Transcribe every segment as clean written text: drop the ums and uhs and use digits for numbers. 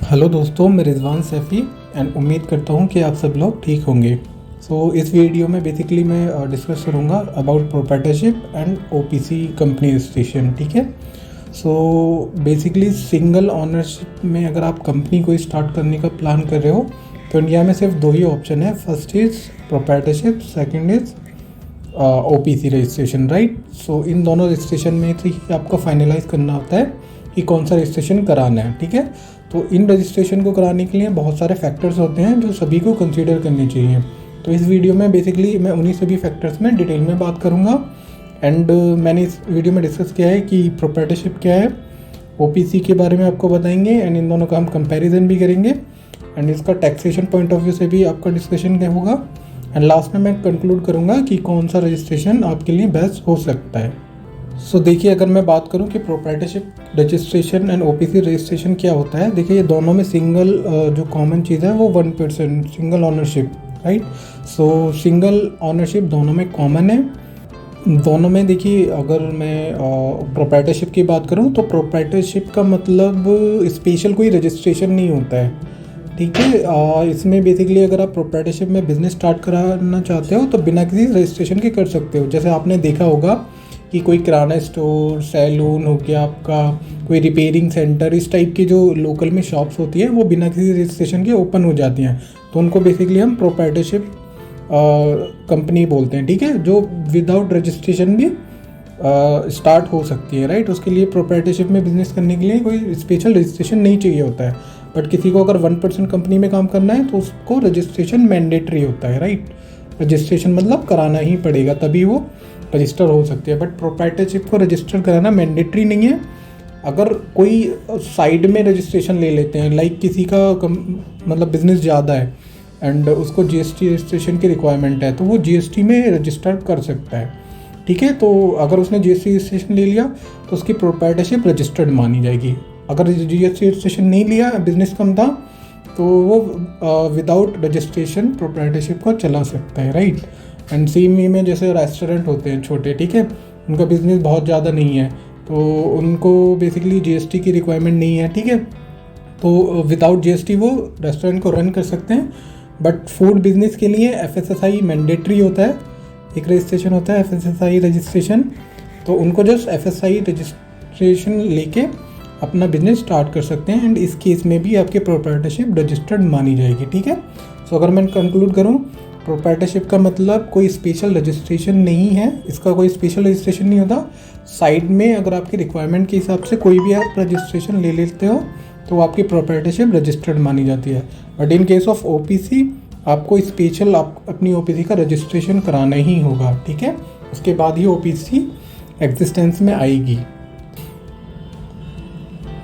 Hello दोस्तों, मैं Rizwan Saifi and उम्मीद करता हूँ कि आप सब लोग ठीक होंगे। इस वीडियो में बेसिकली मैं डिस्कस करूँगा about proprietorship and OPC company registration. ठीक है। बेसिकली सिंगल ओनरशिप में अगर आप कंपनी को स्टार्ट करने का प्लान कर रहे हो तो इंडिया में सिर्फ दो ही ऑप्शन है। First is proprietorship, second is OPC registration, right. इन दोनों रजिस्ट्रेशन में से ही आपको फाइनलाइज करना होता है कि कौन सा रजिस्ट्रेशन कराना है। ठीक है। तो इन रजिस्ट्रेशन को कराने के लिए बहुत सारे फैक्टर्स होते हैं जो सभी को कंसीडर करने चाहिए। तो इस वीडियो में बेसिकली मैं उन्हीं सभी फैक्टर्स में डिटेल में बात करूंगा। एंड मैंने इस वीडियो में डिस्कस किया है कि प्रोप्राइटरशिप क्या है, ओपीसी के बारे में आपको बताएंगे एंड इन दोनों का हम कंपैरिजन भी करेंगे एंड इसका टैक्सेशन पॉइंट ऑफ व्यू से भी आपका डिस्कशन क्या होगा। एंड लास्ट में मैं कंक्लूड करूँगा कि कौन सा रजिस्ट्रेशन आपके लिए बेस्ट हो सकता है। देखिए, अगर मैं बात करूं कि proprietorship registration and OPC registration क्या होता है, देखिए ये दोनों में सिंगल जो कॉमन चीज़ है वो 1% single ownership, right. Single ownership दोनों में कॉमन है। दोनों में देखिए, अगर मैं प्रोप्राइटरशिप की बात करूं तो प्रोप्राइटरशिप का मतलब स्पेशल कोई रजिस्ट्रेशन नहीं होता है। ठीक है। इसमें बेसिकली अगर आप प्रोप्राइटरशिप में बिजनेस स्टार्ट कराना चाहते हो तो बिना किसी रजिस्ट्रेशन के कर सकते हो। जैसे आपने देखा होगा कि कोई किराना स्टोर, सैलून हो गया आपका, कोई रिपेयरिंग सेंटर, इस टाइप की जो लोकल में शॉप्स होती हैं वो बिना किसी रजिस्ट्रेशन के ओपन हो जाती हैं। तो उनको बेसिकली हम प्रोप्राइटरशिप कंपनी बोलते हैं। ठीक है। जो विदाउट रजिस्ट्रेशन भी स्टार्ट हो सकती है, राइट। उसके लिए प्रोप्राइटरशिप में बिजनेस करने के लिए कोई स्पेशल रजिस्ट्रेशन नहीं चाहिए होता है। बट किसी को अगर 1% कंपनी में काम करना है तो उसको रजिस्ट्रेशन मैंडेटरी होता है, राइट। रजिस्ट्रेशन मतलब कराना ही पड़ेगा, तभी वो रजिस्टर हो सकती है। बट प्रोप्राइटरशिप को रजिस्टर कराना मैंडेटरी नहीं है। अगर कोई साइड में रजिस्ट्रेशन ले लेते हैं, लाइक किसी का मतलब बिजनेस ज़्यादा है एंड उसको जीएसटी रजिस्ट्रेशन की रिक्वायरमेंट है तो वो जीएसटी में रजिस्टर कर सकता है। ठीक है। तो अगर उसने जीएसटी रजिस्ट्रेशन ले लिया तो उसकी प्रोप्राइटरशिप रजिस्टर्ड मानी जाएगी। अगर जीएसटी रजिस्ट्रेशन नहीं लिया, बिजनेस कम था, तो वो विदाउट रजिस्ट्रेशन प्रोप्राइटरशिप को चला सकता है, राइट। एंड सेम वे में जैसे रेस्टोरेंट होते हैं छोटे, ठीक है, उनका बिजनेस बहुत ज़्यादा नहीं है तो उनको बेसिकली जीएसटी की रिक्वायरमेंट नहीं है। ठीक है। तो विदाउट जीएसटी वो रेस्टोरेंट को रन कर सकते हैं। बट फूड बिजनेस के लिए एफएसएसआई मैंडेटरी होता है, एक रजिस्ट्रेशन होता है एफएसएसआई रजिस्ट्रेशन। तो उनको जस्ट एफएसआई रजिस्ट्रेशन लेके अपना बिजनेस स्टार्ट कर सकते हैं एंड इस केस में भी आपकी प्रोप्राइटरशिप रजिस्टर्ड मानी जाएगी। ठीक है। अगर मैं कंक्लूड करूँ, प्रोप्राइटरशिप का मतलब कोई स्पेशल रजिस्ट्रेशन नहीं है, इसका कोई स्पेशल रजिस्ट्रेशन नहीं होता। साइड में अगर आपकी रिक्वायरमेंट के हिसाब से कोई भी आप रजिस्ट्रेशन ले लेते हो तो आपकी प्रोप्राइटरशिप रजिस्टर्ड मानी जाती है। But in case of OPC आपको स्पेशल अपनी ओपीसी का रजिस्ट्रेशन कराना ही होगा। ठीक है। उसके बाद ही ओपीसी एग्जिस्टेंस में आएगी।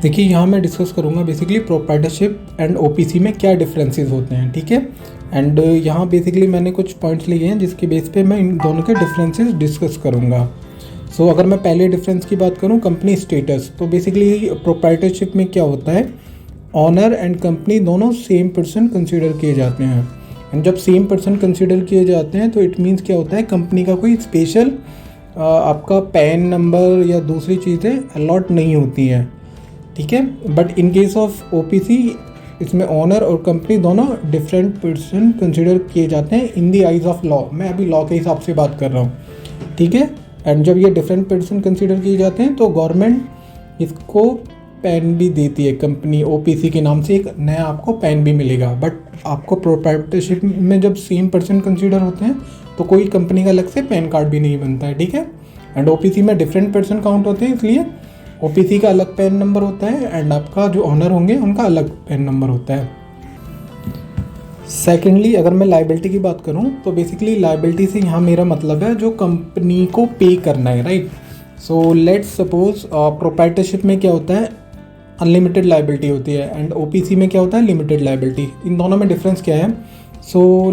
देखिए, यहाँ मैं डिस्कस करूँगा बेसिकली प्रोप्राइटरशिप एंड ओपीसी में क्या डिफरेंसेस होते हैं। ठीक है। एंड यहाँ बेसिकली मैंने कुछ पॉइंट्स लिए हैं जिसके बेस पे मैं इन दोनों के डिफरेंसेस डिस्कस करूँगा। अगर मैं पहले डिफरेंस की बात करूँ, कंपनी स्टेटस, तो बेसिकली प्रोप्राइटरशिप में क्या होता है, ऑनर एंड कंपनी दोनों सेम पर्सन कंसिडर किए जाते हैं। एंड जब सेम पर्सन कंसिडर किए जाते हैं तो इट मीन्स क्या होता है, कंपनी का कोई स्पेशल आपका पैन नंबर या दूसरी चीज़ें अलॉट नहीं होती हैं। ठीक है। But in case of OPC इसमें ऑनर और कंपनी दोनों डिफरेंट पर्सन कंसिडर किए जाते हैं in the eyes of law. मैं अभी लॉ के हिसाब से बात कर रहा हूँ। ठीक है। एंड जब ये डिफरेंट पर्सन कंसिडर किए जाते हैं तो गवर्नमेंट इसको पैन भी देती है, कंपनी ओपीसी के नाम से एक नया आपको पैन भी मिलेगा। बट आपको प्रोप्राइटरशिप में जब सेम पर्सन कंसिडर होते हैं तो कोई कंपनी का अलग से पैन कार्ड भी नहीं बनता है। ठीक है। एंड ओपीसी में डिफरेंट पर्सन काउंट होते हैं, इसलिए ओपीसी का अलग पैन नंबर होता है एंड आपका जो ऑनर होंगे उनका अलग पैन नंबर होता है। सेकेंडली, अगर मैं लायबिलिटी की बात करूं तो बेसिकली लायबिलिटी से यहाँ मेरा मतलब है जो कंपनी को पे करना है, राइट। लेट्स सपोज प्रोप्राइटरशिप में क्या होता है, अनलिमिटेड लायबिलिटी होती है एंड ओपीसी में क्या होता है, लिमिटेड लायबिलिटी। इन दोनों में डिफरेंस क्या है।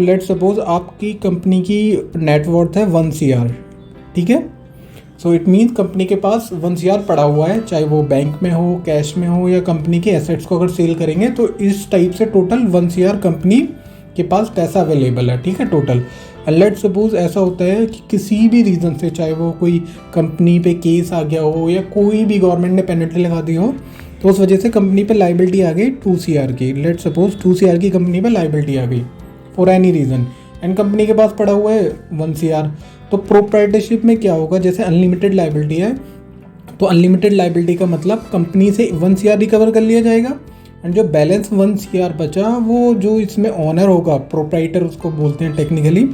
लेट्स सपोज आपकी कंपनी की नेटवर्थ है 1 CR। ठीक है। इट मीन्स कंपनी के पास 1 CR पड़ा हुआ है, चाहे वो बैंक में हो, कैश में हो या कंपनी के एसेट्स को अगर सेल करेंगे तो इस टाइप से टोटल 1 CR कंपनी के पास पैसा अवेलेबल है। ठीक है, टोटल। एंड लेट्स सपोज ऐसा होता है कि किसी भी रीज़न से, चाहे वो कोई कंपनी पे केस आ गया हो या कोई भी गवर्नमेंट ने पेनल्टी लगा दी हो, तो उस वजह से कंपनी पे लाइबिलिटी आ गई 2 CR की। लेट सपोज 2 CR की कंपनी पे लाइबिलिटी आ गई for any reason, and company के पास पड़ा हुआ है 1 CR। तो प्रोप्राइटरशिप में क्या होगा, जैसे अनलिमिटेड लाइबिलिटी है, तो अनलिमिटेड लाइबिलिटी का मतलब कंपनी से 1 CR रिकवर कर लिया जाएगा, एंड जो बैलेंस 1 CR बचा वो जो इसमें ऑनर होगा, प्रोप्राइटर उसको बोलते हैं टेक्निकली,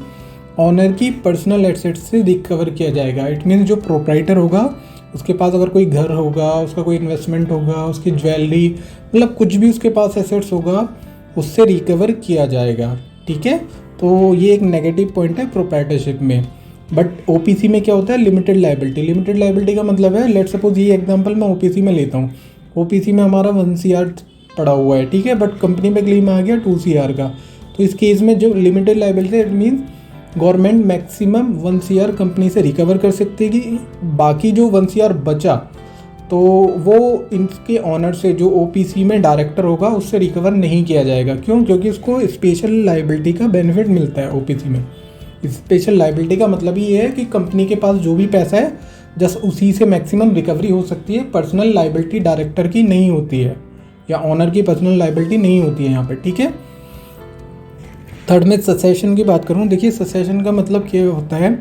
ऑनर की पर्सनल एसेट्स से रिकवर किया जाएगा। इट मीन्स जो प्रोप्राइटर होगा उसके पास अगर कोई घर होगा, उसका कोई इन्वेस्टमेंट होगा, उसकी ज्वेलरी, मतलब कुछ भी उसके पास एसेट्स होगा, उससे रिकवर किया जाएगा। ठीक है, तो ये एक नेगेटिव पॉइंट है प्रोप्राइटरशिप में। बट ओपीसी में क्या होता है, लिमिटेड लाइबिलिटी। लिमिटेड लाइबिलिटी का मतलब है, लेट सपोज ये एग्जांपल मैं ओपीसी में लेता हूँ, ओपीसी में हमारा 1 CR पड़ा हुआ है, ठीक है, बट कंपनी पे क्लेम आ गया 2 CR का। तो इस केस में जो लिमिटेड लाइबिलिटी है, it means government maximum 1 CR company से रिकवर कर सकती है, कि बाकी जो 1 CR बचा तो वो इनके ऑनर से, जो ओपीसी में डायरेक्टर होगा, उससे रिकवर नहीं किया जाएगा। क्यों? क्योंकि उसको स्पेशल लाइबिलिटी का बेनिफिट मिलता है ओपीसी में। स्पेशल लाइबिलिटी का मतलब ये है कि कंपनी के पास जो भी पैसा है जस्ट उसी से मैक्सिमम रिकवरी हो सकती है, पर्सनल लाइबिलिटी डायरेक्टर की नहीं होती है, या ऑनर की पर्सनल लाइबिलिटी नहीं होती है यहाँ पे। ठीक है, थर्ड में सक्सेशन की बात करूँ। देखिए, सक्सेशन का मतलब क्या होता है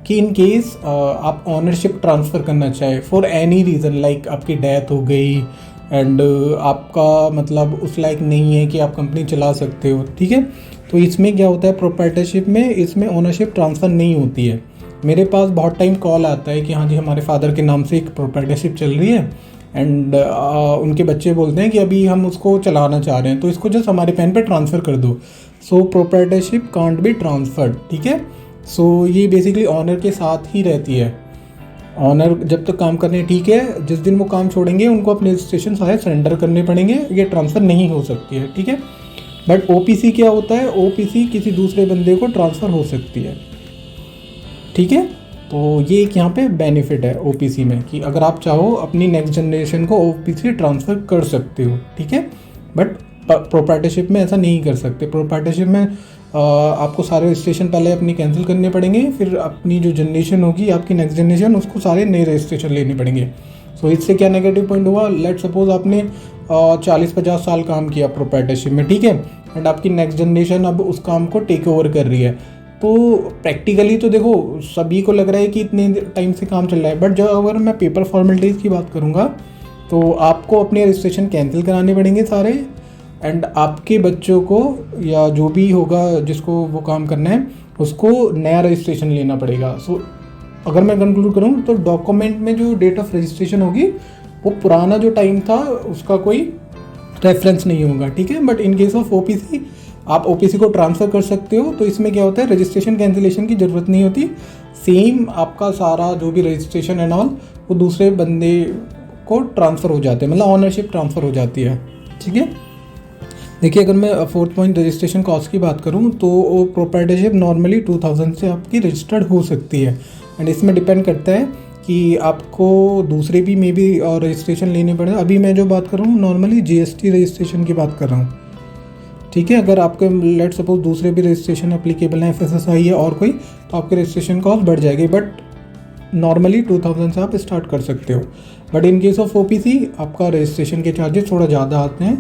कि इन केस आप ऑनरशिप ट्रांसफ़र करना चाहे फॉर एनी रीज़न, लाइक आपकी डेथ हो गई एंड आपका मतलब उस लायक नहीं है कि आप कंपनी चला सकते हो, ठीक है, तो इसमें क्या होता है प्रोप्राइटरशिप में, इसमें ओनरशिप ट्रांसफ़र नहीं होती है। मेरे पास बहुत टाइम कॉल आता है कि हाँ जी हमारे फादर के नाम से एक प्रोप्राइटरशिप चल रही है, एंड उनके बच्चे बोलते हैं कि अभी हम उसको चलाना चाह रहे हैं, तो इसको जस्ट हमारे पेन पे ट्रांसफ़र कर दो। सो प्रोप्राइटरशिप कांट बी ट्रांसफर्ड। ठीक है, सो ये बेसिकली ऑनर के साथ ही रहती है। ऑनर जब तक काम करने, ठीक है, जिस दिन वो काम छोड़ेंगे उनको अपने रजिस्ट्रेशन सारे सरेंडर करने पड़ेंगे, ये ट्रांसफ़र नहीं हो सकती है। ठीक है, बट ओपीसी क्या होता है, ओपीसी किसी दूसरे बंदे को ट्रांसफ़र हो सकती है। ठीक है, तो ये एक यहाँ पे बेनिफिट है ओपीसी में कि अगर आप चाहो अपनी नेक्स्ट जनरेशन को ओपीसी ट्रांसफ़र कर सकते हो। ठीक है, बट प्रोप्राइटरशिप में ऐसा नहीं कर सकते। प्रोप्राइटरशिप में आपको सारे रजिस्ट्रेशन पहले अपनी कैंसिल करने पड़ेंगे, फिर अपनी जो जनरेशन होगी आपकी नेक्स्ट जनरेशन, उसको सारे नए रजिस्ट्रेशन लेने पड़ेंगे। सो इससे क्या नेगेटिव पॉइंट हुआ, लेट सपोज आपने 40-50 साल काम किया प्रोप्राइटरशिप में, ठीक है, एंड आपकी नेक्स्ट जनरेशन अब उस काम को टेक ओवर कर रही है, तो प्रैक्टिकली तो देखो सभी को लग रहा है कि इतने टाइम से काम चल रहा है, बट जब अगर मैं पेपर फॉर्मेलिटीज़ की बात करूँगा तो आपको अपने रजिस्ट्रेशन कैंसिल कराने पड़ेंगे सारे, एंड आपके बच्चों को या जो भी होगा जिसको वो काम करना है उसको नया रजिस्ट्रेशन लेना पड़ेगा। सो अगर मैं कंक्लूड करूँ तो डॉक्यूमेंट में जो डेट ऑफ रजिस्ट्रेशन होगी वो पुराना जो टाइम था उसका कोई रेफरेंस नहीं होगा। ठीक है, but in case of OPC आप ओपीसी को ट्रांसफ़र कर सकते हो, तो इसमें क्या होता है रजिस्ट्रेशन कैंसिलेशन की ज़रूरत नहीं होती, सेम आपका सारा जो भी रजिस्ट्रेशन एंड ऑल वो दूसरे बंदे को ट्रांसफ़र हो जाते हैं, मतलब ऑनरशिप ट्रांसफ़र हो जाती है। ठीक है, देखिए अगर मैं फोर्थ पॉइंट रजिस्ट्रेशन कॉस्ट की बात करूं तो प्रोप्राइटरशिप नॉर्मली 2000 से आपकी रजिस्टर्ड हो सकती है, एंड इसमें डिपेंड करता है कि आपको दूसरे भी मे बी रजिस्ट्रेशन लेने पड़े। अभी मैं जो बात कर रहा हूँ नॉर्मली जीएसटी रजिस्ट्रेशन की बात कर रहा हूँ। ठीक है, अगर आपके लेट सपोज दूसरे भी रजिस्ट्रेशन एप्लीकेबल है, एफएसएसआई है और कोई, तो आपकी रजिस्ट्रेशन कॉस्ट बढ़ जाएगी, बट नॉर्मली 2000 से आप स्टार्ट कर सकते हो। But in case of OPC आपका रजिस्ट्रेशन के चार्जेस थोड़ा ज़्यादा आते हैं,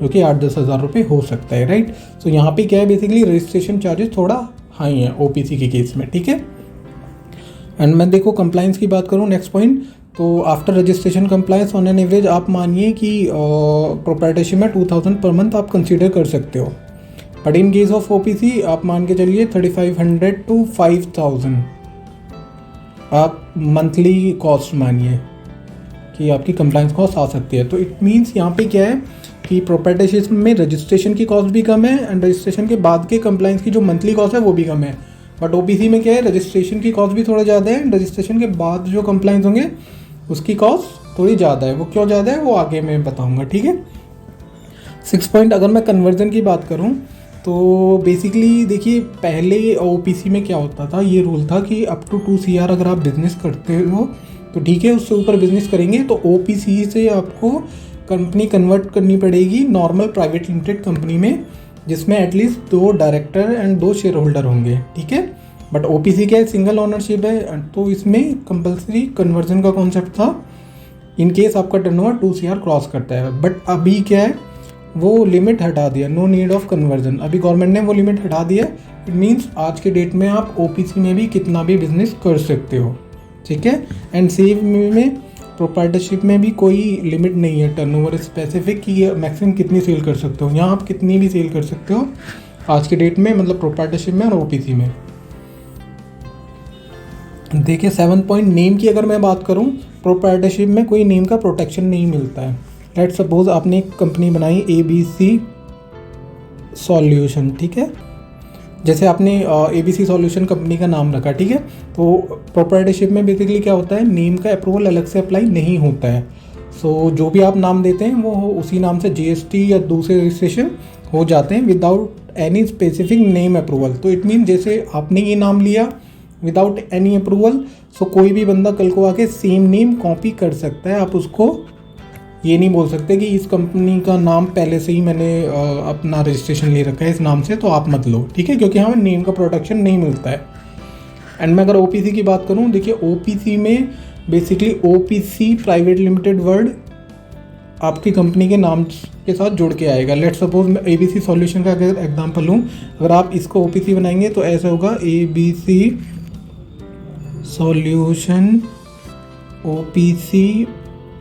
जो कि 8-10 हज़ार रुपये हो सकता है, राइट। सो यहाँ पे क्या है बेसिकली रजिस्ट्रेशन चार्जेस थोड़ा हाई है ओपीसी के केस में। ठीक है, एंड मैं देखो कंप्लाइंस की बात करूँ नेक्स्ट पॉइंट, तो after registration compliance on an average आप मानिए कि प्रोप्राइटरशिप में 2000 पर मंथ आप कंसीडर कर सकते हो, but in case of OPC आप मान के चलिए 3500 to 5000 आप मंथली कॉस्ट मानिए कि आपकी कंप्लाइंस कॉस्ट आ सकती है। तो इट मीन्स यहाँ पे क्या है कि प्रोप्राइटरशिप में रजिस्ट्रेशन की कॉस्ट भी कम है, एंड रजिस्ट्रेशन के बाद के कंप्लाइंस की जो मंथली कॉस्ट है वो भी कम है। बट ओपीसी में क्या है, रजिस्ट्रेशन की कॉस्ट भी थोड़ा ज़्यादा है, रजिस्ट्रेशन के बाद जो कंप्लाइंस होंगे उसकी कॉस्ट थोड़ी ज़्यादा है। वो क्यों ज़्यादा है वो आगे मैं बताऊँगा। ठीक है, 6 पॉइंट अगर मैं कन्वर्जन की बात करूँ तो बेसिकली देखिए पहले ओपीसी में क्या होता था, ये रूल था कि अप टू 2 CR अगर आप बिज़नेस करते हो तो ठीक है, उससे ऊपर बिज़नेस करेंगे तो ओपीसी से आपको कंपनी कन्वर्ट करनी पड़ेगी नॉर्मल प्राइवेट लिमिटेड कंपनी में, जिसमें at least 2 director and 2 share holder होंगे। ठीक है, बट ओपीसी क्या है, सिंगल ओनरशिप है, तो इसमें कंपलसरी कन्वर्जन का कॉन्सेप्ट था इन केस आपका टर्नओवर 2 CR क्रॉस करता है। बट अभी क्या है, वो लिमिट हटा दिया, नो नीड ऑफ कन्वर्जन, अभी गवर्नमेंट ने वो लिमिट हटा दिया। इट मीन्स आज के डेट में आप OPC में भी कितना भी बिजनेस कर सकते हो, ठीक है। एंड सेम में प्रोप्राइटरशिप में भी कोई लिमिट नहीं है टर्नओवर स्पेसिफिक कि मैक्सिमम कितनी सेल कर सकते हो। यहाँ आप कितनी भी सेल कर सकते हो आज के डेट में, मतलब प्रोप्राइटरशिप में और OPC में। देखिए 7 पॉइंट नेम की अगर मैं बात करूँ, प्रोप्राइटरशिप में कोई नेम का प्रोटेक्शन नहीं मिलता है। लेट्स सपोज आपने एक कंपनी बनाई ABC सॉल्यूशन, ठीक है, जैसे आपने ABC सॉल्यूशन कंपनी का नाम रखा, ठीक है। तो प्रोप्राइटरशिप में बेसिकली क्या होता है, नेम का अप्रूवल अलग से अप्लाई नहीं होता है। सो जो भी आप नाम देते हैं वो उसी नाम से GST या दूसरे रजिस्ट्रेशन हो जाते हैं without any specific name approval. तो इट मीन जैसे आपने ये नाम लिया विदाउट एनी अप्रूवल, सो कोई भी बंदा कल को आके सेम नेम कॉपी कर सकता है। आप उसको ये नहीं बोल सकते कि इस कंपनी का नाम पहले से ही मैंने अपना रजिस्ट्रेशन ले रखा है इस नाम से, तो आप मत लो, ठीक है, क्योंकि हमें नेम का प्रोटेक्शन नहीं मिलता है। एंड मैं अगर OPC की बात करूँ, देखिए OPC में basically OPC private limited word आपकी कंपनी के नाम के साथ जुड़ के आएगा। लेट्स सपोज मैं ABC सॉल्यूशन का अगर एग्जांपल लूँ, अगर आप इसको OPC बनाएंगे तो ऐसा होगा ABC solution OPC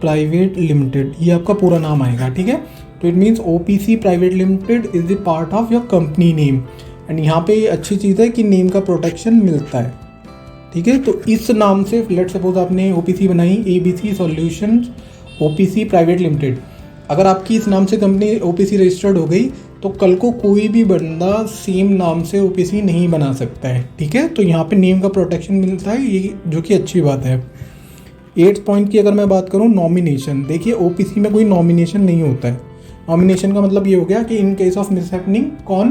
private limited, ये आपका पूरा नाम आएगा, ठीक है। तो it means OPC private limited is the part of your company name. And यहाँ पे अच्छी चीज़ है कि नेम का प्रोटेक्शन मिलता है, ठीक है। तो इस नाम से लेट सपोज आपने OPC बनाई ABC solution OPC private limited, अगर आपकी इस नाम से कंपनी OPC रजिस्टर्ड हो गई तो कल को कोई भी बंदा सेम नाम से OPC नहीं बना सकता है, ठीक है। तो यहाँ पे नेम का प्रोटेक्शन मिलता है, ये जो कि अच्छी बात है। 8 पॉइंट की अगर मैं बात करूँ, नॉमिनेशन, देखिए OPC में कोई नॉमिनेशन नहीं होता है। नॉमिनेशन का मतलब ये हो गया कि इन केस ऑफ मिसहैपनिंग कौन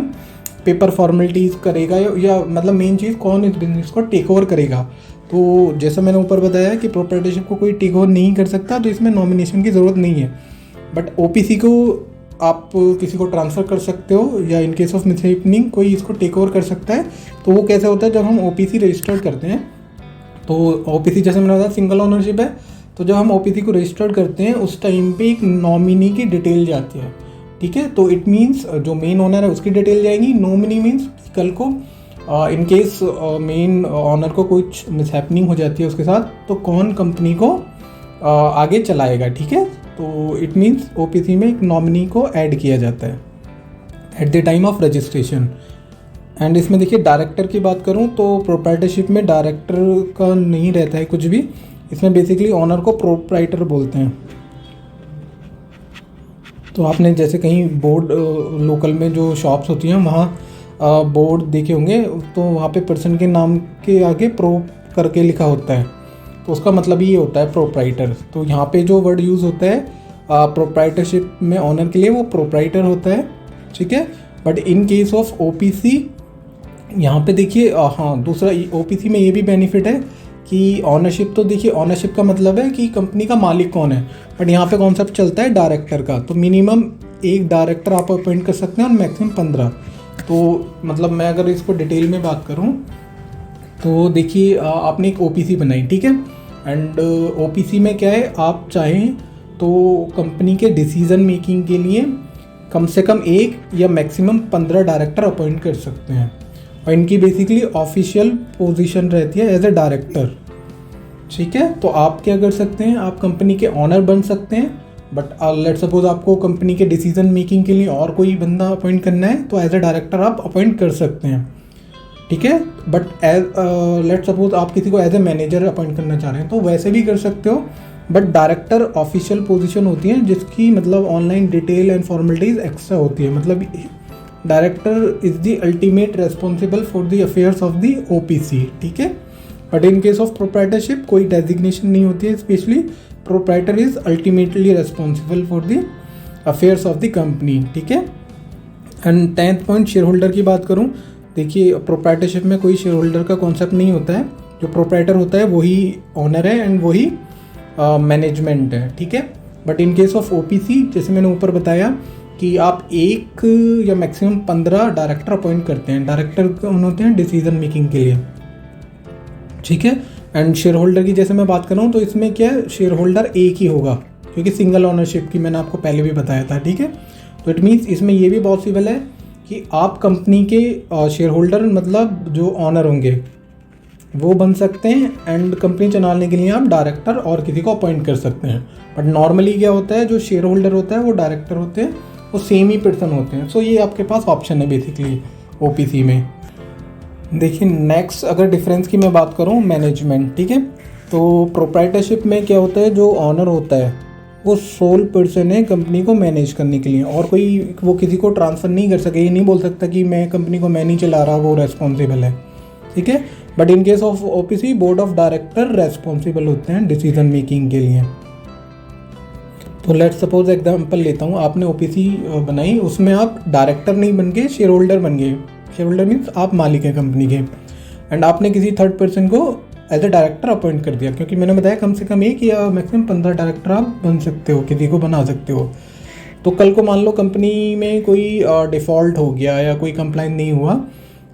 पेपर फॉर्मेलिटीज़ करेगा या मतलब मेन चीज़ कौन इस बिजनेस को टेक ओवर करेगा। तो जैसा मैंने ऊपर बताया कि प्रोप्राइटरशिप को कोई टेक ओवर नहीं कर सकता, तो इसमें नॉमिनेशन की ज़रूरत नहीं है। बट OPC को आप किसी को ट्रांसफ़र कर सकते हो या इन केस ऑफ मिसहैपनिंग कोई इसको टेक ओवर कर सकता है। तो वो कैसे होता है, जब हम OPC रजिस्टर्ड करते हैं तो OPC जैसे मैंने बताया सिंगल ओनरशिप है, तो जब हम OPC को रजिस्टर्ड करते हैं उस टाइम पे एक नॉमिनी की डिटेल जाती है, ठीक है। तो इट मीन्स जो मेन ओनर है उसकी डिटेल जाएगी, नॉमिनी मीन्स कल को इन केस मेन ऑनर को कुछ मिसहैपनिंग हो जाती है उसके साथ, तो कौन कंपनी को आगे चलाएगा, ठीक है। तो इट मीन्स OPC में एक नॉमिनी को ऐड किया जाता है at the time of registration. And इसमें देखिए डायरेक्टर की बात करूं तो प्रोप्राइटरशिप में डायरेक्टर का नहीं रहता है कुछ भी, इसमें बेसिकली ऑनर को प्रोप्राइटर बोलते हैं। तो आपने जैसे कहीं बोर्ड लोकल में जो शॉप्स होती हैं वहाँ बोर्ड देखे होंगे, तो वहाँ पे पर्सन के नाम के आगे प्रो करके लिखा होता है, तो उसका मतलब ये होता है प्रोप्राइटर। तो यहाँ पे जो वर्ड यूज़ होता है प्रोप्राइटरशिप में ऑनर के लिए वो प्रोप्राइटर होता है, ठीक है। But in case of OPC यहाँ पे देखिए हाँ दूसरा OPC में ये भी बेनिफिट है कि ऑनरशिप, तो देखिए ऑनरशिप का मतलब है कि कंपनी का मालिक कौन है, बट यहाँ पे कॉन्सेप्ट चलता है डायरेक्टर का। तो मिनिमम एक डायरेक्टर आप अपॉइंट कर सकते हैं और मैक्सिमम 15। तो मतलब मैं अगर इसको डिटेल में बात करूँ तो देखिए आपने एक OPC बनाई, ठीक है। एंड OPC में क्या है, आप चाहें तो कंपनी के डिसीज़न मेकिंग के लिए कम से कम 1 या मैक्सिमम 15 डायरेक्टर अपॉइंट कर सकते हैं, और इनकी बेसिकली ऑफिशियल पोजीशन रहती है एज ए डायरेक्टर, ठीक है। तो आप क्या कर सकते हैं, आप कंपनी के ऑनर बन सकते हैं, बट लेट सपोज आपको कंपनी के डिसीजन मेकिंग के लिए और कोई बंदा अपॉइंट करना है तो एज ए डायरेक्टर आप अपॉइंट कर सकते हैं, ठीक है। बट एज लेट सपोज आप किसी को एज ए मैनेजर अपॉइंट करना चाह रहे हैं तो वैसे भी कर सकते हो, बट डायरेक्टर ऑफिशियल पोजीशन होती है जिसकी मतलब online detail and formalities extra होती है। मतलब director is the ultimate responsible for the affairs of the OPC, ठीक है। But in case of proprietorship कोई डेजिग्नेशन नहीं होती है, specially proprietor is ultimately responsible for the affairs of the company, ठीक है। And 10th point share holder की बात करूँ, देखिए प्रोप्राइटरशिप में कोई शेयर होल्डर का कॉन्सेप्ट नहीं होता है, जो प्रोप्राइटर होता है वही ऑनर है एंड वही मैनेजमेंट है, ठीक है। But in case of OPC जैसे मैंने ऊपर बताया कि आप 1 या मैक्सिमम 15 डायरेक्टर अपॉइंट करते हैं। डायरेक्टर कौन होते हैं, डिसीजन मेकिंग के लिए, ठीक है। एंड शेयर होल्डर की जैसे मैं बात कर रहा हूँ तो इसमें क्या है, शेयर होल्डर एक ही होगा क्योंकि सिंगल ओनरशिप की मैंने आपको पहले भी बताया था, ठीक है। तो इट मीन्स इसमें ये भी पॉसिबल है कि आप कंपनी के शेयर होल्डर मतलब जो ऑनर होंगे वो बन सकते हैं, एंड कंपनी चलाने के लिए आप डायरेक्टर और किसी को अपॉइंट कर सकते हैं। बट नॉर्मली क्या होता है, जो शेयर होल्डर होता है वो डायरेक्टर होते हैं, वो सेम ही पर्सन होते हैं। सो ये आपके पास ऑप्शन है बेसिकली ओपीसी में। देखिए नेक्स्ट अगर डिफरेंस की मैं बात करूँ, मैनेजमेंट, ठीक है। तो प्रोप्राइटरशिप में क्या होता है, जो ऑनर होता है वो सोल पर्सन है कंपनी को मैनेज करने के लिए, और कोई वो किसी को ट्रांसफ़र नहीं कर सके, ये नहीं बोल सकता कि मैं कंपनी को मैं नहीं चला रहा, वो रेस्पॉन्सिबल है, ठीक है। But in case of OPC board of director responsible होते हैं डिसीजन मेकिंग के लिए। तो लेट्स सपोज एग्जांपल लेता हूँ, आपने ओपीसी बनाई, उसमें आप डायरेक्टर नहीं बन गए, शेयर होल्डर बन गए। शेयर होल्डर मीन्स आप मालिक हैं कंपनी के, एंड आपने किसी थर्ड पर्सन को एज ए डायरेक्टर अपॉइंट कर दिया, क्योंकि मैंने बताया कम से कम एक या मैक्सिमम 15 डायरेक्टर आप बन सकते हो, किसी को बना सकते हो। तो कल को मान लो कंपनी में कोई डिफ़ॉल्ट हो गया या कोई कंप्लाइन नहीं हुआ,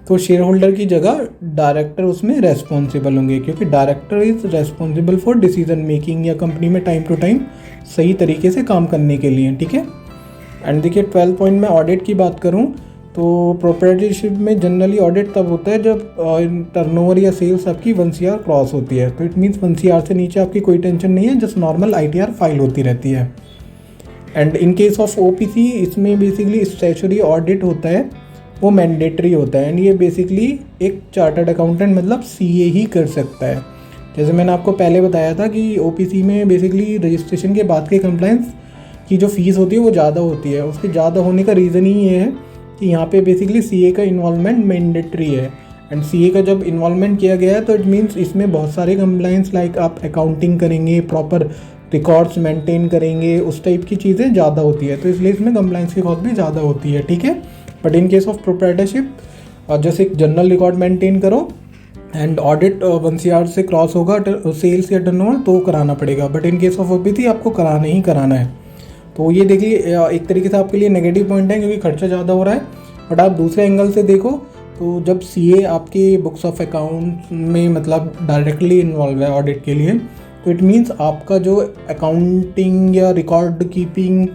तो शेयर होल्डर की जगह डायरेक्टर उसमें रेस्पॉन्सिबल होंगे, क्योंकि director is responsible for decision making या कंपनी में टाइम टू टाइम सही तरीके से काम करने के लिए, ठीक है। एंड देखिए 12 पॉइंट में ऑडिट की बात करूं तो प्रोप्राइटरशिप में जनरली ऑडिट तब होता है जब टर्नओवर या सेल्स आपकी 1 CR क्रॉस होती है। तो इट मीन्स 1 CR से नीचे आपकी कोई टेंशन नहीं है, जस्ट नॉर्मल ITR फाइल होती रहती है। And in case of OPC इसमें बेसिकली स्टैट्यूटरी ऑडिट होता है, वो मैंडेटरी होता है, एंड ये बेसिकली एक चार्टर्ड अकाउंटेंट मतलब CA ही कर सकता है। जैसे मैंने आपको पहले बताया था कि ओपीसी में बेसिकली रजिस्ट्रेशन के बाद के कंप्लाइंस की जो फीस होती है वो ज़्यादा होती है। उसके ज़्यादा होने का रीज़न ही ये है कि यहाँ पे बेसिकली CA का इन्वॉल्वमेंट मैंडेटरी है, एंड CA का जब इन्वॉल्वमेंट किया गया है तो इट मीन्स इसमें बहुत सारे कंप्लाइंस लाइक आप अकाउंटिंग करेंगे, प्रॉपर रिकॉर्ड्स मेंटेन करेंगे, उस टाइप की चीज़ें ज़्यादा होती है, तो इसलिए इसमें कंप्लाइंस की कॉस्ट भी ज़्यादा होती है, ठीक है। But in case of proprietorship जैसे एक जनरल रिकॉर्ड मेंटेन करो, एंड ऑडिट 1 CR से क्रॉस होगा सेल्स या टर्नओवर तो कराना पड़ेगा, but in case of OPC आपको कराना ही कराना है। तो ये देखिए एक तरीके से आपके लिए नेगेटिव पॉइंट है क्योंकि खर्चा ज़्यादा हो रहा है। बट आप दूसरे एंगल से देखो तो जब CA आपके बुक्स ऑफ अकाउंट में मतलब डायरेक्टली इन्वॉल्व है ऑडिट के लिए, तो इट मीन्स आपका जो अकाउंटिंग या रिकॉर्ड कीपिंग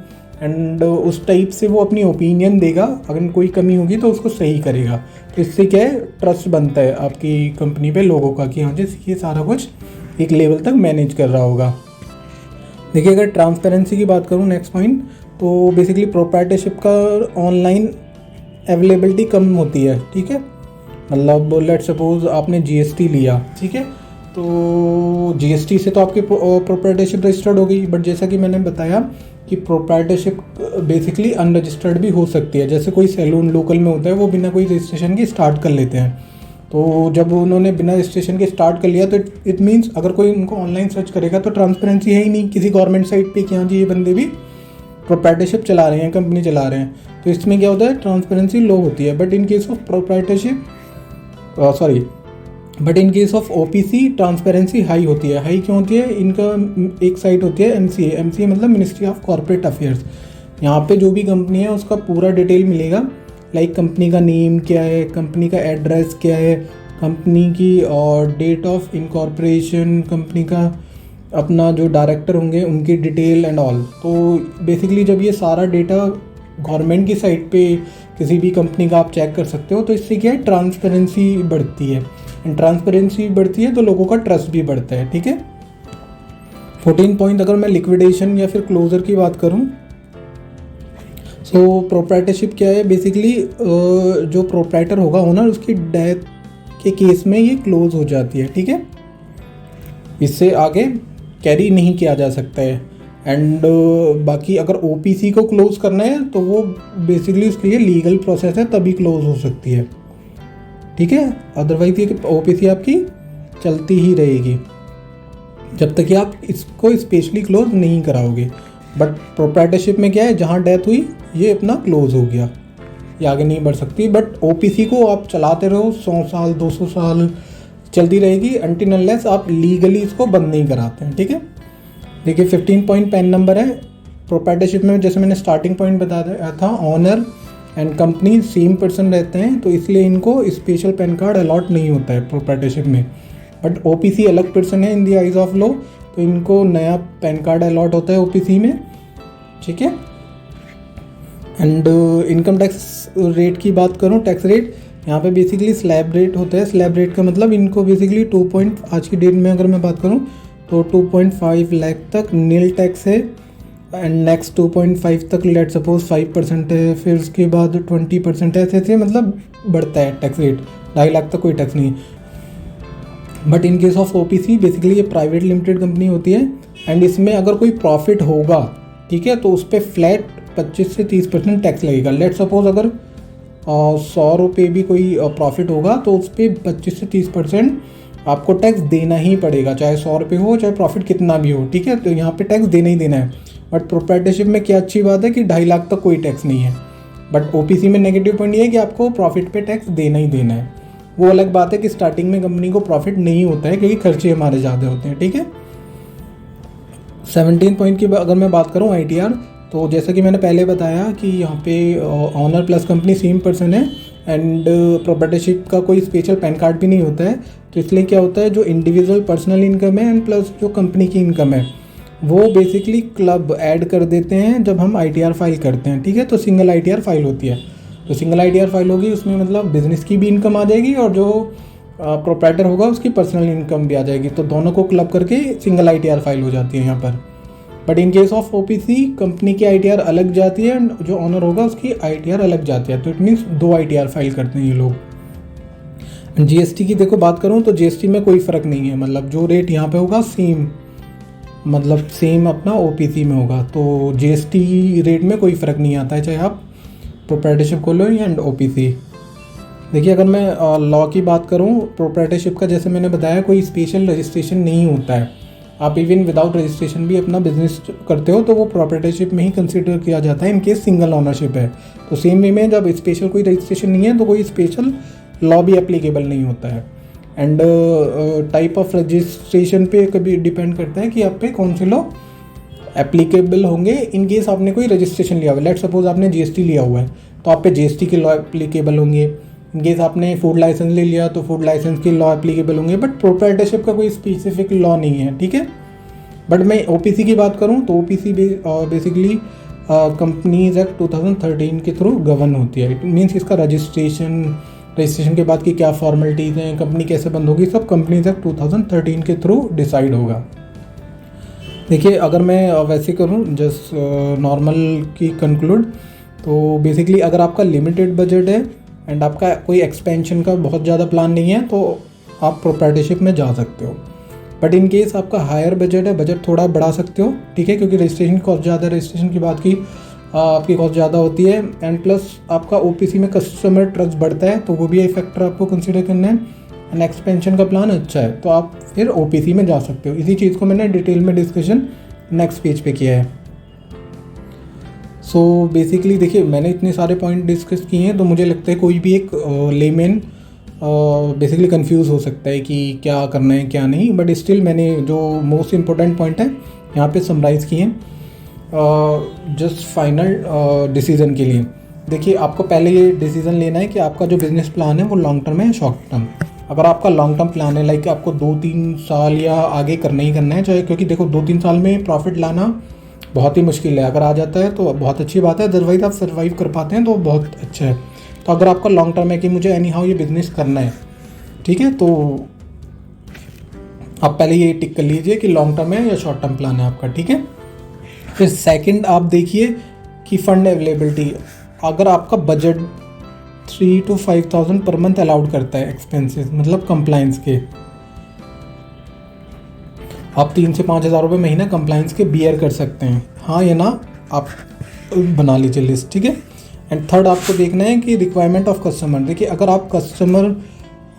एंड उस टाइप से वो अपनी ओपिनियन देगा, अगर कोई कमी होगी तो उसको सही करेगा। तो इससे क्या है, ट्रस्ट बनता है आपकी कंपनी पे लोगों का कि हाँ जी ये सारा कुछ एक लेवल तक मैनेज कर रहा होगा। देखिए अगर ट्रांसपेरेंसी की बात करूँ नेक्स्ट पॉइंट, तो बेसिकली प्रोप्राइटरशिप का ऑनलाइन अवेलेबिलिटी कम होती है, ठीक है। मतलब लेट्स सपोज आपने GST लिया, ठीक है, तो GST से तो आपकी प्रोप्राइटरशिप रजिस्टर्ड हो गई, बट जैसा कि मैंने बताया कि प्रोप्राइटरशिप बेसिकली अनरजिस्टर्ड भी हो सकती है। जैसे कोई सैलून लोकल में होता है वो बिना कोई रजिस्ट्रेशन के स्टार्ट कर लेते हैं, तो जब उन्होंने बिना रजिस्ट्रेशन के स्टार्ट कर लिया तो इट मीन्स अगर कोई उनको ऑनलाइन सर्च करेगा तो ट्रांसपेरेंसी है ही नहीं किसी गवर्नमेंट साइट पे कि हाँ जी ये बंदे भी प्रोप्राइटरशिप चला रहे हैं, कंपनी चला रहे हैं। तो इसमें क्या होता है, ट्रांसपेरेंसी लो होती है। But in case of proprietorship but in case of OPC transparency high होती है। हाई क्यों होती है, इनका एक साइट होती है MCA मतलब मिनिस्ट्री ऑफ कॉर्पोरेट अफेयर्स। यहाँ पे जो भी कंपनी है उसका पूरा डिटेल मिलेगा, लाइक कंपनी का नेम क्या है, कंपनी का एड्रेस क्या है, कंपनी की और डेट ऑफ इनकॉर्पोरेशन, कंपनी का अपना जो डायरेक्टर होंगे उनकी डिटेल एंड ऑल। तो बेसिकली जब ये सारा डेटा गवर्नमेंट की साइट पे किसी भी कंपनी का आप चेक कर सकते हो, तो इससे क्या है, ट्रांसपेरेंसी बढ़ती है, एंड ट्रांसपेरेंसी बढ़ती है तो लोगों का ट्रस्ट भी बढ़ता है, ठीक है। 14 पॉइंट अगर मैं लिक्विडेशन या फिर क्लोजर की बात करूं, सो प्रोप्राइटरशिप क्या है, बेसिकली जो प्रोप्राइटर होगा ओनर, उसकी डेथ के केस में ये क्लोज हो जाती है, ठीक है। इससे आगे कैरी नहीं किया जा सकता है। एंड बाकी अगर ओपीसी को क्लोज करना है तो वो बेसिकली उसके लिए लीगल प्रोसेस है, तभी क्लोज हो सकती है, ठीक है। अदरवाइज ये ओपीसी आपकी चलती ही रहेगी जब तक कि आप इसको स्पेशली क्लोज नहीं कराओगे। बट प्रोप्राइटरशिप में क्या है, जहाँ डेथ हुई ये अपना क्लोज हो गया, ये आगे नहीं बढ़ सकती। बट ओपीसी को आप चलाते रहो, 100 साल 200 साल चलती रहेगी, अनटिल अनलेस आप लीगली इसको बंद नहीं कराते हैं, ठीक है। देखिए 15 पॉइंट पैन नंबर है। प्रोप्राइटरशिप में जैसे मैंने स्टार्टिंग पॉइंट बताया था, owner and company same person रहते हैं, तो इसलिए इनको स्पेशल पैन कार्ड अलॉट नहीं होता है प्रोप्राइटरशिप में। बट ओपीसी अलग पर्सन है in the eyes of law, तो इनको नया पैन कार्ड अलॉट होता है ओपीसी में, ठीक है। एंड इनकम टैक्स रेट की बात करूँ, टैक्स रेट यहाँ पे बेसिकली स्लैब रेट होता है। स्लैब रेट का मतलब इनको बेसिकली आज की डेट में अगर मैं बात करूँ तो 2.5 लाख तक नील टैक्स है, एंड नेक्स्ट 2.5 तक लेट सपोज 5% है, फिर उसके बाद 20% है, ऐसे मतलब बढ़ता है टैक्स रेट। 2.5 लाख तक कोई टैक्स नहीं। But in case of OPC basically ये प्राइवेट लिमिटेड कंपनी होती है, एंड इसमें अगर कोई प्रॉफिट होगा, ठीक है, तो उस पर फ्लैट 25 से 30% टैक्स लगेगा। लेट सपोज अगर 100 रुपये भी कोई प्रॉफिट होगा तो उस पर 25 से 30% आपको टैक्स देना ही पड़ेगा, चाहे 100 रुपये हो चाहे प्रॉफिट कितना भी हो, ठीक है। तो यहाँ पे टैक्स देना ही देना है। बट प्रोप्राइटरशिप में क्या अच्छी बात है कि 2.5 लाख तक कोई टैक्स नहीं है। बट ओपीसी में नेगेटिव पॉइंट ये है कि आपको प्रॉफिट पे टैक्स देना ही देना है। वो अलग बात है कि स्टार्टिंग में कंपनी को प्रॉफिट नहीं होता है क्योंकि खर्चे हमारे ज़्यादा होते हैं, ठीक है। 17 पॉइंट की अगर मैं बात करूँ आईटीआर, तो जैसा कि मैंने पहले बताया कि यहाँ पे owner plus company same person है, एंड प्रोप्राइटरशिप का कोई स्पेशल पैन कार्ड भी नहीं होता है। तो इसलिए क्या होता है, जो इंडिविजुअल पर्सनल इनकम है एंड प्लस जो कंपनी की इनकम है वो बेसिकली क्लब ऐड कर देते हैं जब हम आईटीआर फाइल करते हैं, ठीक है। तो सिंगल आईटीआर फाइल होती है, तो सिंगल आईटीआर फाइल होगी, उसमें मतलब बिजनेस की भी इनकम आ जाएगी और जो प्रोप्राइटर होगा उसकी पर्सनल इनकम भी आ जाएगी, तो दोनों को क्लब करके सिंगल आईटीआर फाइल हो जाती है यहाँ पर। But in case of OPC company की आईटीआर अलग जाती है एंड जो ऑनर होगा उसकी आईटीआर अलग जाती है, तो इट मीन्स 2 आईटीआर फाइल करते हैं ये लोग। जीएसटी की देखो बात करूँ तो जीएसटी में कोई फ़र्क नहीं है, मतलब जो रेट यहाँ पे होगा सेम अपना ओपीसी में होगा, तो जीएसटी रेट में कोई फ़र्क नहीं आता है, चाहे आप प्रोप्राइटरशिप खोलो एंड ओपीसी। देखिए अगर मैं लॉ की बात करूँ प्रोप्राइटरशिप का, जैसे मैंने बताया कोई स्पेशल रजिस्ट्रेशन नहीं होता है। आप इवन विदाउट रजिस्ट्रेशन भी अपना बिजनेस करते हो तो वो प्रोप्राइटरशिप में ही कंसीडर किया जाता है इन केस सिंगल ओनरशिप है। तो सेम वे में जब स्पेशल कोई रजिस्ट्रेशन नहीं है तो कोई स्पेशल लॉ भी एप्लीकेबल नहीं होता है। एंड टाइप ऑफ रजिस्ट्रेशन पे कभी डिपेंड करता है कि आप पे कौन से लॉ एप्लीकेबल होंगे। इन केस आपने कोई रजिस्ट्रेशन लिया हुआ है, लेट सपोज आपने जीएसटी लिया हुआ है तो आप पे जीएसटी के लॉ एप्लीकेबल होंगे। इन केस आपने फूड लाइसेंस ले लिया तो फूड लाइसेंस के लॉ एप्लीकेबल होंगे, बट प्रोप्राइटरशिप का कोई स्पेसिफिक लॉ नहीं है, ठीक है। बट मैं ओपीसी की बात करूं तो ओपीसी बेसिकली कंपनीज एक्ट 2013 के थ्रू गवर्न होती है। इट मीन्स इसका रजिस्ट्रेशन के बाद की क्या फॉर्मेलिटीज़ हैं, कंपनी कैसे बंद होगी, सब कंपनीज एक्ट 2013 के थ्रू डिसाइड होगा। देखिए अगर मैं वैसे करूं जस्ट नॉर्मल की कंक्लूड, तो बेसिकली अगर आपका लिमिटेड बजट है एंड आपका कोई एक्सपेंशन का बहुत ज़्यादा प्लान नहीं है तो आप प्रोप्राइटरशिप में जा सकते हो। बट इन केस आपका हायर बजट है, बजट थोड़ा बढ़ा सकते हो, ठीक है, क्योंकि रजिस्ट्रेशन कॉस्ट ज़्यादा है, रजिस्ट्रेशन की बात की आपकी कॉस्ट ज़्यादा होती है, एंड प्लस आपका ओपीसी में कस्टमर ट्रस्ट बढ़ता है तो वो भी एक फैक्टर आपको कंसिडर करना है, एंड एक्सपेंशन का प्लान अच्छा है तो आप फिर ओपीसी में जा सकते हो। इसी चीज़ को मैंने डिटेल में डिस्कशन नेक्स्ट पेज पे किया है। सो बेसिकली देखिए मैंने इतने सारे पॉइंट डिस्कस किए हैं तो मुझे लगता है कोई भी एक लेमैन बेसिकली कंफ्यूज हो सकता है कि क्या करना है क्या नहीं, बट स्टिल मैंने जो मोस्ट इम्पोर्टेंट पॉइंट है यहाँ पे समराइज़ किए हैं जस्ट फाइनल डिसीजन के लिए। देखिए आपको पहले ये डिसीजन लेना है कि आपका जो बिज़नेस प्लान है वो लॉन्ग टर्म है या शॉर्ट टर्म। अगर आपका लॉन्ग टर्म प्लान है लाइक आपको 2-3 साल या आगे करना ही करना है, चाहे क्योंकि देखो 2-3 साल में प्रॉफिट लाना बहुत ही मुश्किल है, अगर आ जाता है तो बहुत अच्छी बात है, अदरवाइज आप सर्वाइव कर पाते हैं तो बहुत अच्छा है। तो अगर आपका लॉन्ग टर्म है कि मुझे एनी हाउ ये बिज़नेस करना है, ठीक है, तो आप पहले ये टिक कर लीजिए कि लॉन्ग टर्म है या शॉर्ट टर्म प्लान है आपका, ठीक है। फिर सेकंड आप देखिए कि फंड अवेलेबिलिटी, अगर आपका budget 3,000 to 5,000 per month allowed करता है एक्सपेंसेस मतलब कंप्लाइंस के, आप 3,000 से 5,000 रुपये महीना कंप्लाइंस के बियर कर सकते हैं, हाँ या ना आप बना लीजिए लिस्ट, ठीक है। एंड थर्ड आपको देखना है कि रिक्वायरमेंट ऑफ कस्टमर। देखिए अगर आप कस्टमर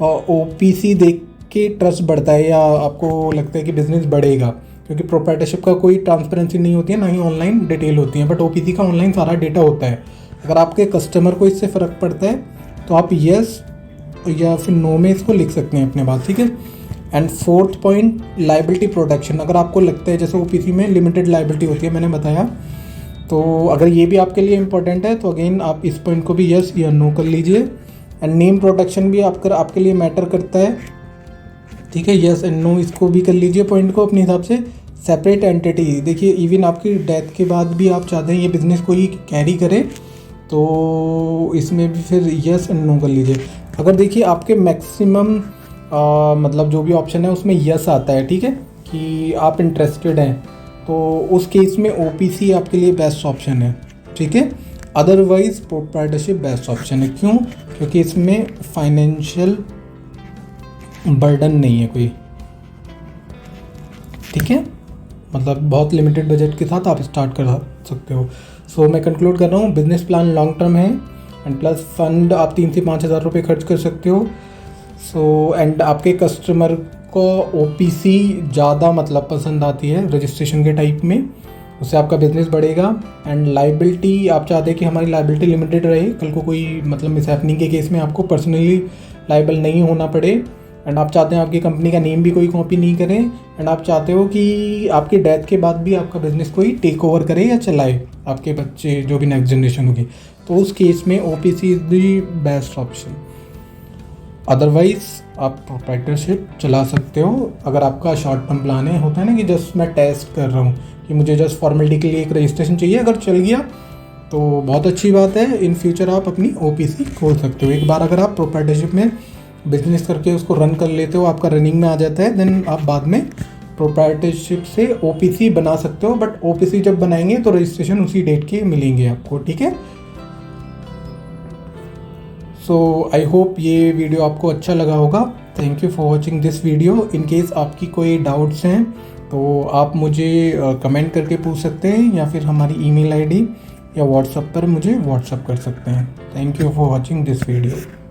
ओपीसी देख के ट्रस्ट बढ़ता है या आपको लगता है कि बिज़नेस बढ़ेगा, क्योंकि प्रोप्राइटरशिप का कोई ट्रांसपेरेंसी नहीं होती है, ना ही ऑनलाइन डिटेल होती है, बट ओपीसी का ऑनलाइन सारा डेटा होता है। अगर आपके कस्टमर को इससे फ़र्क पड़ता है तो आप यस या फिर नो में इसको लिख सकते हैं अपने बात, ठीक है। And fourth point liability protection, अगर आपको लगता है जैसे ओपीसी में लिमिटेड लायबिलिटी होती है मैंने बताया, तो अगर ये भी आपके लिए इम्पोर्टेंट है तो अगेन आप इस पॉइंट को भी यस या नो कर लीजिए। एंड नेम प्रोटेक्शन भी आपके लिए मैटर करता है, ठीक है, यस एंड नो इसको भी कर लीजिए पॉइंट को अपने हिसाब से। सेपरेट एंटिटी, देखिए इवन आपकी डेथ के बाद भी आप चाहते हैं ये बिज़नेस कोई कैरी करे, तो इसमें भी फिर यस एंड नो कर लीजिए। अगर देखिए आपके मैक्सिमम मतलब जो भी ऑप्शन है उसमें यस आता है, ठीक है, कि आप इंटरेस्टेड हैं, तो उस केस में ओपीसी आपके लिए बेस्ट ऑप्शन है, ठीक है। अदरवाइज प्रोप्राइटरशिप बेस्ट ऑप्शन है। क्यों? क्योंकि इसमें फाइनेंशियल बर्डन नहीं है कोई, ठीक है, मतलब बहुत लिमिटेड बजट के साथ आप स्टार्ट कर सकते हो। सो मैं कंक्लूड कर रहा हूँ, बिजनेस प्लान लॉन्ग टर्म है एंड प्लस फंड आप 3 से 5 हज़ार रुपये खर्च कर सकते हो। सो एंड आपके कस्टमर को ओपीसी ज़्यादा मतलब पसंद आती है रजिस्ट्रेशन के टाइप में, उससे आपका बिजनेस बढ़ेगा। एंड लाइबिलिटी आप चाहते हैं कि हमारी लाइबिलिटी लिमिटेड रहे, कल को कोई मतलब मिसहैपनिंग के केस में आपको पर्सनली लाइबल नहीं होना पड़े। एंड आप चाहते हैं आपकी कंपनी का नेम भी कोई कॉपी नहीं करे। एंड आप चाहते हो कि आपकी डेथ के बाद भी आपका बिजनेस कोई टेक ओवर करे या चलाए, आपके बच्चे जो भी नेक्स्ट जनरेशन होगी, तो उस केस में OPC is the best option. Otherwise आप प्रोप्राइटरशिप चला सकते हो अगर आपका शॉर्ट टर्म प्लान है। होता है ना कि जस्ट मैं टेस्ट कर रहा हूँ कि मुझे जस्ट फॉर्मेलिटी के लिए एक रजिस्ट्रेशन चाहिए, अगर चल गया तो बहुत अच्छी बात है। इन फ्यूचर आप अपनी ओपीसी खोल सकते हो। एक बार अगर आप प्रोप्राइटरशिप में बिजनेस करके उसको रन कर लेते हो, आपका रनिंग में आ जाता है, देन आप बाद में प्रोप्राइटरशिप से ओपीसी बना सकते हो। बट ओपीसी जब बनाएंगे तो रजिस्ट्रेशन उसी डेट के मिलेंगे आपको, ठीक है। सो आई होप ये वीडियो आपको अच्छा लगा होगा। Thank you for watching this video. In case आपकी कोई डाउट्स हैं तो आप मुझे कमेंट करके पूछ सकते हैं, या फिर हमारी ईमेल आईडी या व्हाट्सएप पर मुझे व्हाट्सएप कर सकते हैं। Thank you for watching this video.